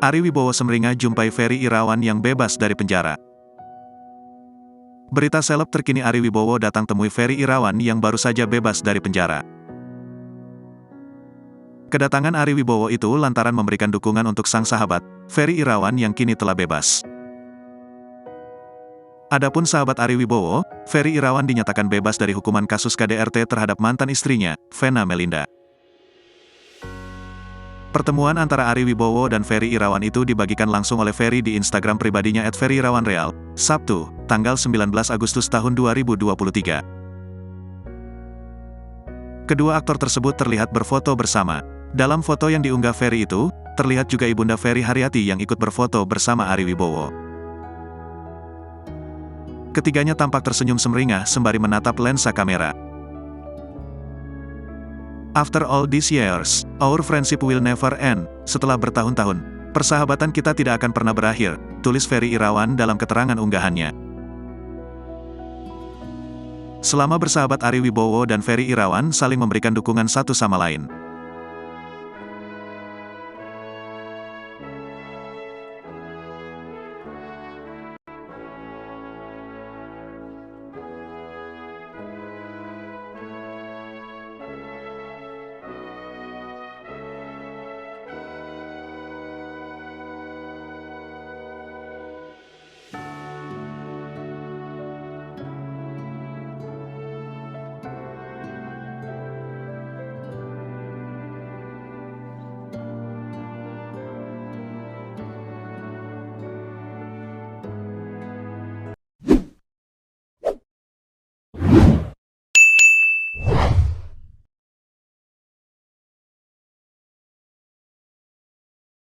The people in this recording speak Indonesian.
Ari Wibowo Semringah jumpai Ferry Irawan yang bebas dari penjara. Berita seleb terkini Ari Wibowo datang temui Ferry Irawan yang baru saja bebas dari penjara. Kedatangan Ari Wibowo itu lantaran memberikan dukungan untuk sang sahabat, Ferry Irawan yang kini telah bebas. Adapun sahabat Ari Wibowo, Ferry Irawan dinyatakan bebas dari hukuman kasus KDRT terhadap mantan istrinya, Vena Melinda. Pertemuan antara Ari Wibowo dan Ferry Irawan itu dibagikan langsung oleh Ferry di Instagram pribadinya @ferryirawanreal, Sabtu, tanggal 19 Agustus tahun 2023. Kedua aktor tersebut terlihat berfoto bersama. Dalam foto yang diunggah Ferry itu, terlihat juga ibunda Ferry Haryati yang ikut berfoto bersama Ari Wibowo. Ketiganya tampak tersenyum sumringah sembari menatap lensa kamera. After all these years, our friendship will never end. Setelah bertahun-tahun, persahabatan kita tidak akan pernah berakhir, tulis Ferry Irawan dalam keterangan unggahannya. Selama bersahabat Ari Wibowo dan Ferry Irawan saling memberikan dukungan satu sama lain.